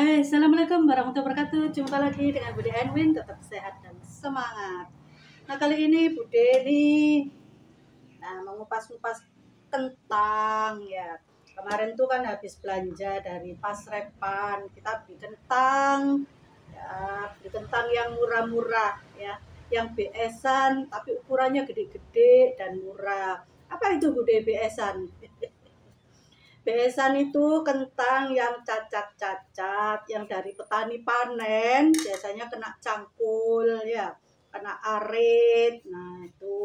Hai, assalamualaikum warahmatullahi wabarakatuh. Jumpa lagi dengan Bude Edwin, tetap sehat dan semangat. Nah, kali ini Bude nih mengupas-ngupas kentang ya. Kemarin tuh kan habis belanja dari Pasrepan, kita beli kentang ya, beli kentang yang murah-murah ya, yang BS-an tapi ukurannya gede-gede dan murah. Apa itu Bude BS-an? Besan itu kentang yang cacat-cacat, yang dari petani panen, biasanya kena cangkul ya, kena arit. Nah, itu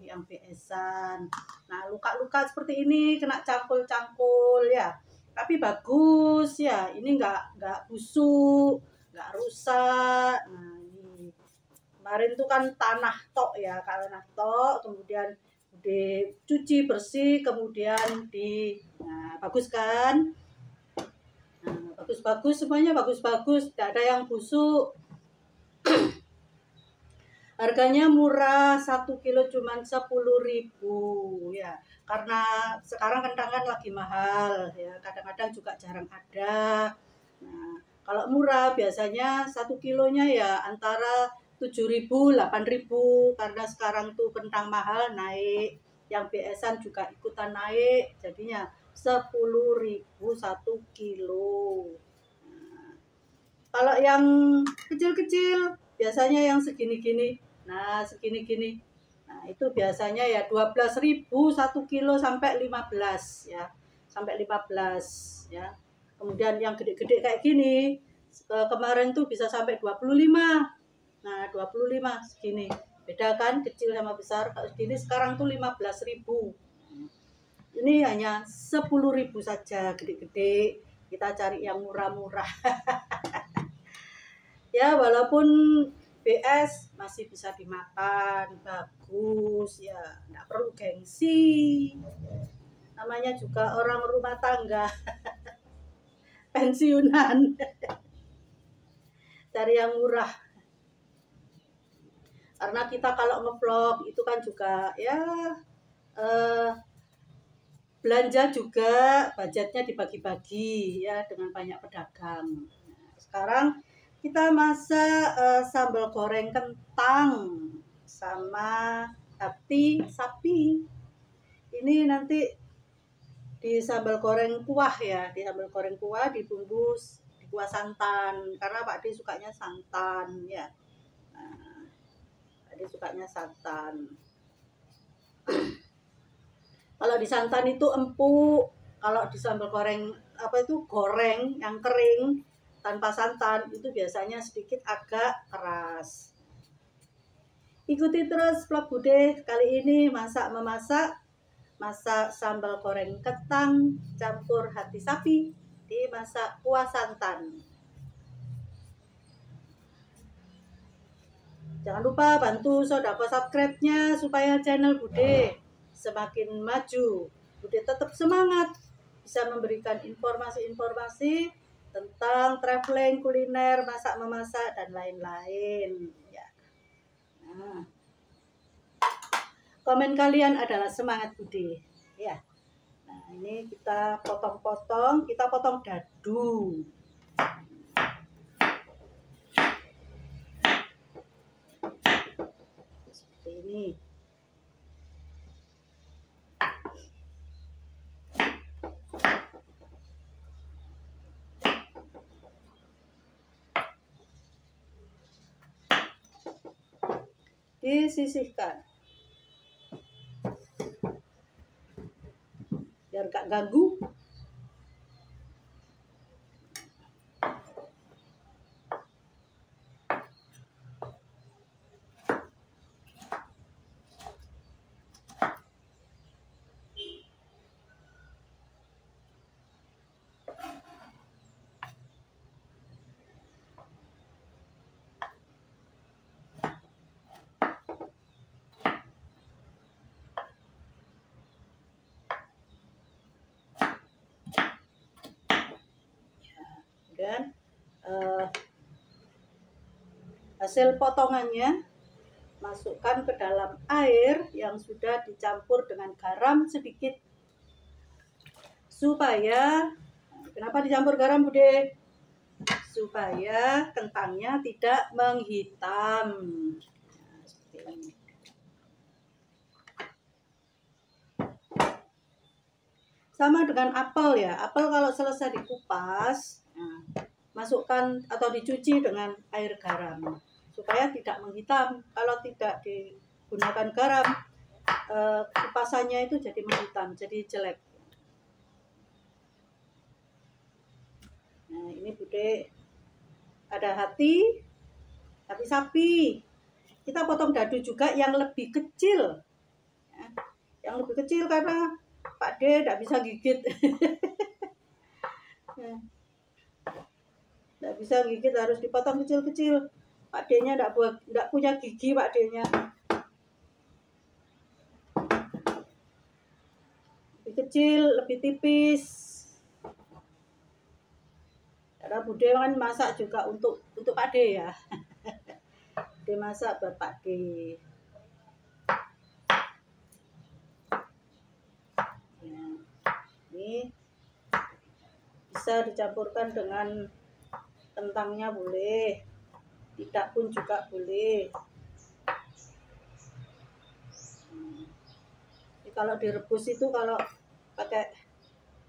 yang besan. Nah, luka-luka seperti ini kena cangkul-cangkul ya. Tapi bagus ya, ini nggak busuk, nggak rusak. Nah, ini kemarin tuh kan tanah tok ya, tanah tok, kemudian dicuci bersih, kemudian bagus kan, bagus-bagus semuanya, bagus-bagus, tidak ada yang busuk. Harganya murah, 1 kilo cuma 10.000 ya, karena sekarang kentang kan lagi mahal ya, kadang-kadang juga jarang ada. Nah, kalau murah biasanya 1 kilonya ya antara 7.000, 8.000, karena sekarang tuh kentang mahal naik, yang BS-an juga ikutan naik, jadinya 10.000 1 kilo. Nah, kalau yang kecil-kecil biasanya yang segini-gini, nah segini-gini, nah itu biasanya ya 12.000 1 kilo sampai 15 ya, sampai 15 ya. Kemudian yang gede-gede kayak gini kemarin tuh bisa sampai 25. Nah, 25 segini. Beda kan kecil sama besar. Kalau segini sekarang tuh 15.000. Ini hanya 10.000 saja gede-gede. Kita cari yang murah-murah. Ya, walaupun BS masih bisa dimakan, bagus ya, nggak perlu gengsi. Namanya juga orang rumah tangga. Pensiunan. Cari yang murah. Karena kita kalau ngevlog itu kan juga ya belanja juga budgetnya dibagi-bagi ya dengan banyak pedagang. Nah, sekarang kita masak sambal goreng kentang sama hati sapi. Ini nanti di sambal goreng kuah ya, di sambal goreng kuah dibungkus di kuah santan, karena Pak D sukanya santan ya. Nah, Pak D sukanya santan. Kalau di santan itu empuk, kalau di sambal goreng goreng yang kering tanpa santan itu biasanya sedikit agak keras. Ikuti terus vlog Bude kali ini masak sambal goreng kentang campur hati sapi dimasak kuah santan. Jangan lupa bantu sodako subscribe-nya supaya channel Bude semakin maju. Bude tetap semangat bisa memberikan informasi-informasi tentang traveling, kuliner, masak-memasak, dan lain-lain. Ya. Nah, komen kalian adalah semangat Bude. Ya. Nah, ini kita potong-potong, kita potong dadu. Seperti ini. Disisihkan biar gak ganggu. Dan hasil potongannya masukkan ke dalam air yang sudah dicampur dengan garam sedikit, supaya, kenapa dicampur garam Bude? supaya kentangnya tidak menghitam. Nah, seperti ini. Sama dengan apel ya, apel kalau selesai dikupas, nah, masukkan atau dicuci dengan air garam supaya tidak menghitam. Kalau tidak digunakan garam, kupasannya itu jadi menghitam, jadi jelek. Nah, ini Bude ada hati sapi. Kita potong dadu juga yang lebih kecil, yang lebih kecil karena Pak D tidak bisa gigit. Tidak bisa gigit, harus dipotong kecil-kecil. Pak D-nya tidak punya gigi, Pak D-nya. Lebih kecil, lebih tipis. Karena Bude kan masak juga untuk Pak D ya. Bude masak buat Pak D. Ini bisa dicampurkan dengan kentangnya boleh, tidak pun juga boleh. Jadi kalau direbus itu kalau pakai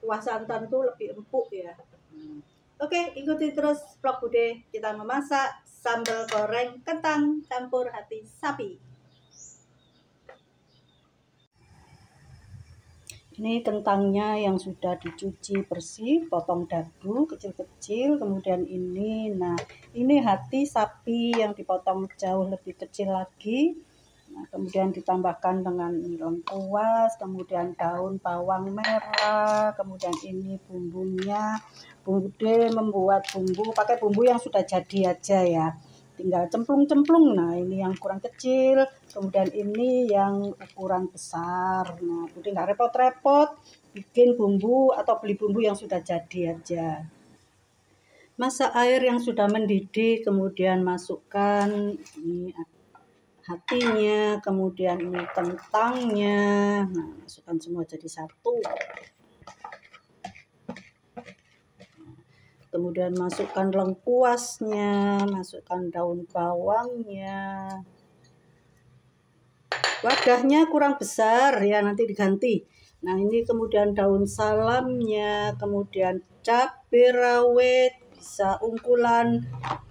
kuah santan tuh lebih empuk ya. Oke, ikuti terus vlog Bude. Kita memasak sambal goreng kentang campur hati sapi. Ini kentangnya yang sudah dicuci bersih, potong dadu kecil-kecil, kemudian ini, nah ini hati sapi yang dipotong jauh lebih kecil lagi. Nah, kemudian ditambahkan dengan lengkuas, kemudian daun bawang merah, kemudian ini bumbunya. Bude membuat bumbu, pakai bumbu yang sudah jadi aja ya. Tinggal cemplung-cemplung. Nah, ini yang kurang kecil, kemudian ini yang ukuran besar. Nah, Bude nggak repot-repot bikin bumbu atau beli bumbu yang sudah jadi aja. Masak air yang sudah mendidih, kemudian masukkan ini hatinya, kemudian ini kentangnya. Nah, masukkan semua jadi satu. Kemudian masukkan lengkuasnya, masukkan daun bawangnya. Wadahnya kurang besar ya, nanti diganti. Nah, ini kemudian daun salamnya, kemudian cabai rawit, bisa ungkulan,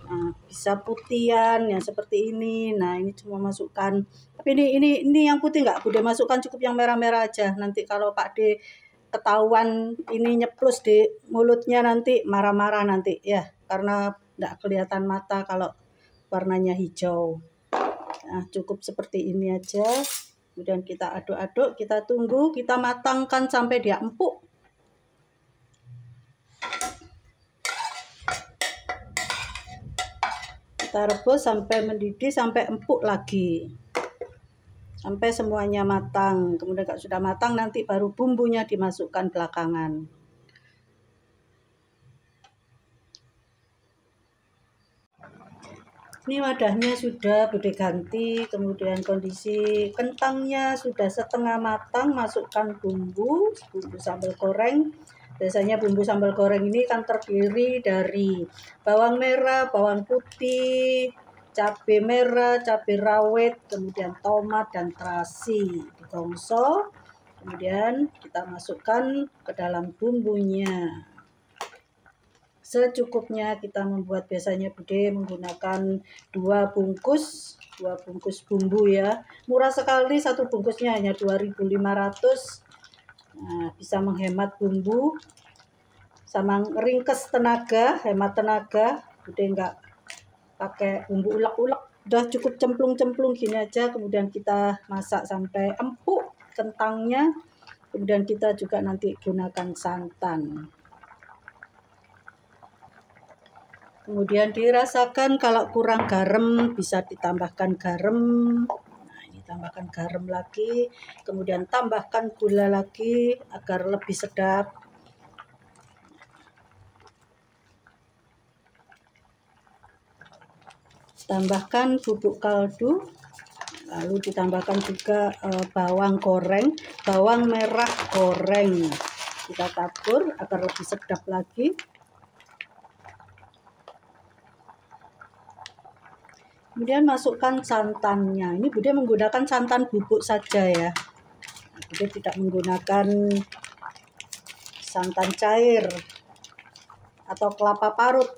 nah, bisa putihan yang seperti ini. Nah, ini cuma masukkan. Tapi ini yang putih nggak Bude masukkan, cukup yang merah-merah aja. Nanti kalau Pak D ketahuan ini nyeplus di mulutnya nanti marah-marah nanti ya, karena nggak kelihatan mata kalau warnanya hijau. Nah, cukup seperti ini aja. Kemudian kita aduk-aduk, kita tunggu, kita matangkan sampai dia empuk. Kita rebus sampai mendidih, sampai empuk lagi. Sampai semuanya matang. Kemudian kalau sudah matang nanti baru bumbunya dimasukkan belakangan. Ini wadahnya sudah Bude ganti, kemudian kondisi kentangnya sudah setengah matang, masukkan bumbu sambal goreng. Biasanya bumbu sambal goreng ini kan terdiri dari bawang merah, bawang putih, cabai merah, cabai rawit, kemudian tomat dan terasi digongso. Kemudian kita masukkan ke dalam bumbunya. Secukupnya kita membuat, biasanya Bude menggunakan 2 bungkus bumbu ya. Murah sekali, satu bungkusnya hanya 2.500. Nah, bisa menghemat bumbu sama ringkes tenaga, hemat tenaga. Bude enggak pakai bumbu ulek-ulek, udah cukup cemplung-cemplung gini aja. Kemudian kita masak sampai empuk kentangnya. Kemudian kita juga nanti gunakan santan. Kemudian dirasakan kalau kurang garam bisa ditambahkan garam. Nah, ini tambahkan garam lagi. Kemudian tambahkan gula lagi agar lebih sedap. Tambahkan bubuk kaldu. Lalu ditambahkan juga bawang goreng, bawang merah goreng. Kita tabur agar lebih sedap lagi. Kemudian masukkan santannya. Ini Bude menggunakan santan bubuk saja ya. Bude tidak menggunakan santan cair atau kelapa parut.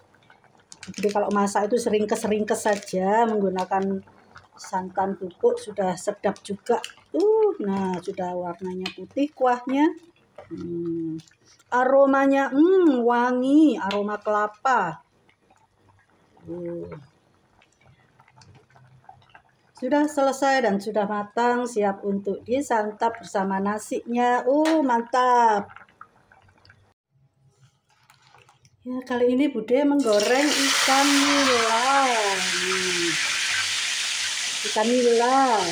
Jadi kalau masak itu seringkes saja menggunakan santan bubuk, sudah sedap juga. Nah sudah warnanya putih kuahnya. Aromanya wangi, aroma kelapa. Sudah selesai dan sudah matang, siap untuk disantap bersama nasinya. Mantap. Ya, kali ini Bude menggoreng ikan nila. Ikan nila.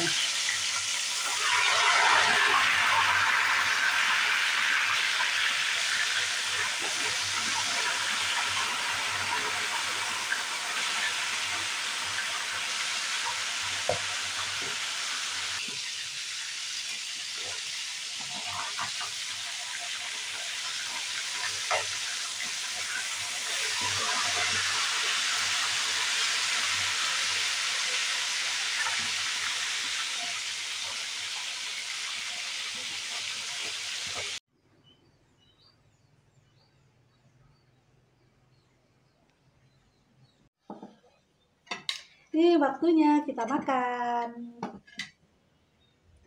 Ini waktunya kita makan.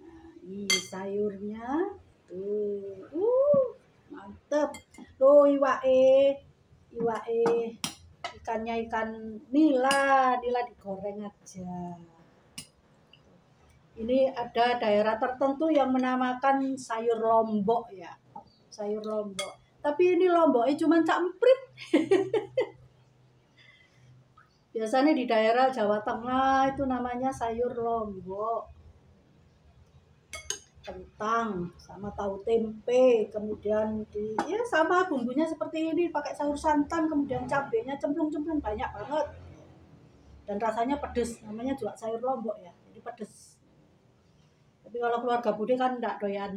Nah, ini sayurnya. Mantep. Iwae. Ikannya ikan nila digoreng aja. Ini ada daerah tertentu yang menamakan sayur lombok ya. Sayur lombok. Tapi ini lomboknya cuma camprit. Biasanya di daerah Jawa Tengah itu namanya sayur lombok. Kentang sama tahu tempe, kemudian sama bumbunya seperti ini, pakai sayur santan, kemudian cabenya cemplung-cemplung banyak banget. Dan rasanya pedes, namanya juga sayur lombok ya. Jadi pedes. Tapi kalau keluarga Bude kan enggak doyan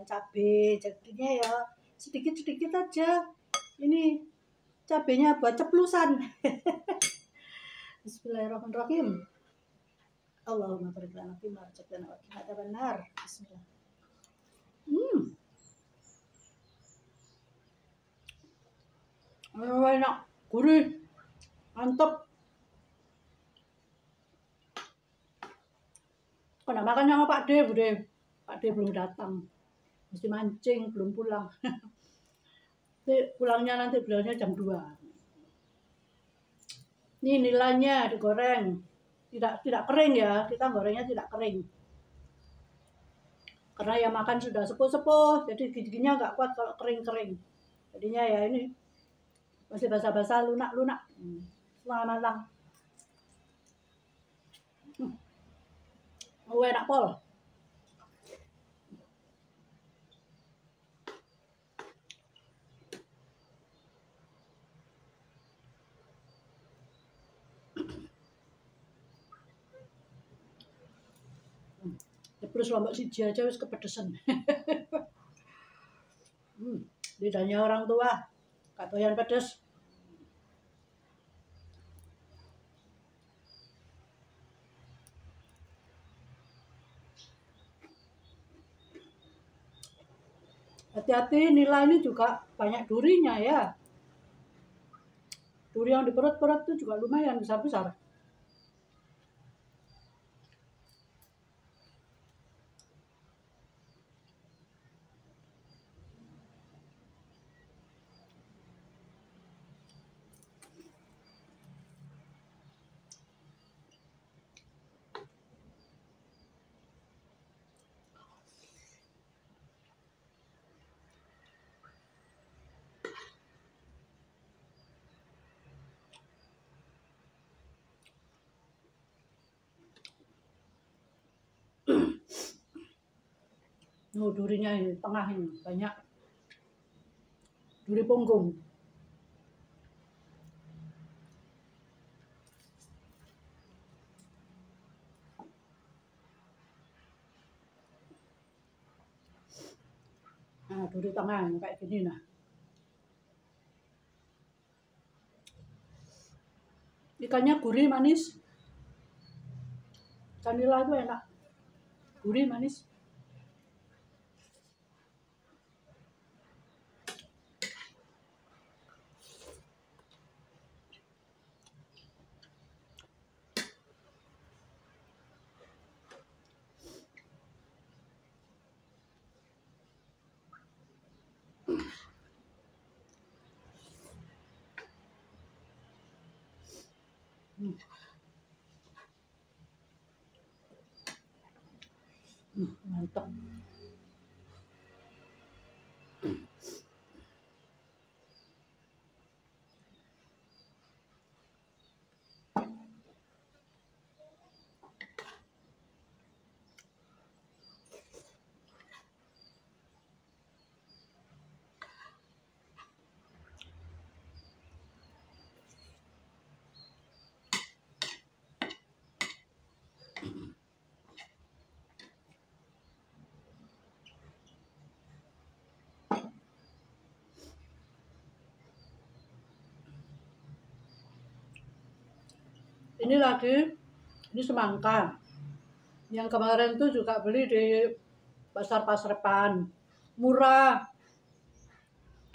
cabe, jadinya ya sedikit-sedikit aja. Ini cabenya buat ceplusan. Bismillahirrahmanirrahim. Allahumma barik lana fi ma razaqtana wa qina adzabannar. Bismillah. Enak, gurih, mantap. Kena makan sama Pak D, Bude. Pak D belum datang, mesti mancing, belum pulang. Pulangnya nanti bilangnya jam 2. Ini nilainya digoreng, tidak kering ya, kita gorengnya tidak kering. Karena yang makan sudah sepuh-sepuh, jadi giginya nggak kuat kalau kering-kering. Jadinya ya ini masih basah-basah, lunak-lunak, setengah matang. Enak pol. Terus lombok siji aja wis kepedesan. Lidahnya orang tua, gak doyan pedes. Hati-hati, nila ini juga banyak durinya ya. Duri yang di perut-perut itu juga lumayan besar-besar. Durinya ini tengah ini banyak. Duri punggung. Nah, duri tengah ini kayak gini nah. Ikannya gurih, manis. Vanilla itu enak, gurih, manis. Mantap. Ini semangka. Yang kemarin tuh juga beli di pasar Pasrepan. Murah.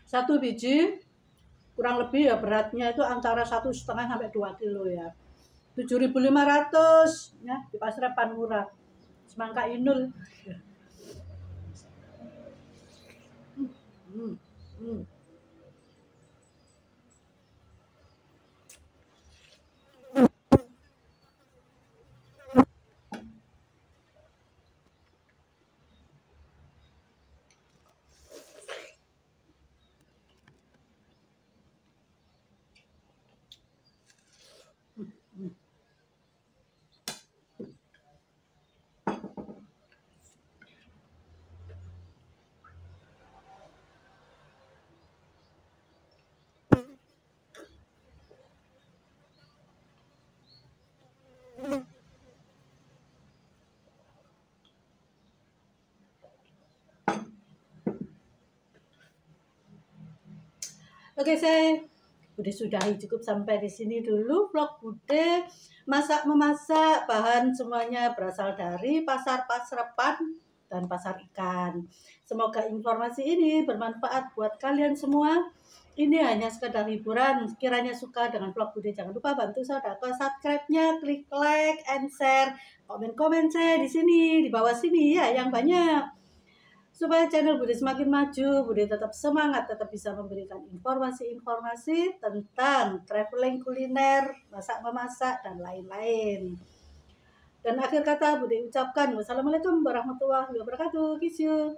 1 biji kurang lebih ya beratnya itu antara 1,5 sampai 2 kilo ya. 7.500 ya di Pasrepan, murah. Semangka Inul. Oke, saya Bude sudahi, cukup sampai di sini dulu vlog Bude masak memasak. Bahan semuanya berasal dari pasar Pasrepan dan pasar ikan. Semoga informasi ini bermanfaat buat kalian semua. Ini hanya sekedar hiburan. Kiranya suka dengan vlog Bude, jangan lupa bantu saudara subscribe-nya, klik like and share, komen-komen saya di sini, di bawah sini ya, yang banyak. Supaya channel Bude semakin maju, Bude tetap semangat, tetap bisa memberikan informasi-informasi tentang traveling kuliner, masak-memasak, dan lain-lain. Dan akhir kata Bude ucapkan wassalamualaikum warahmatullahi wabarakatuh. Kiss you.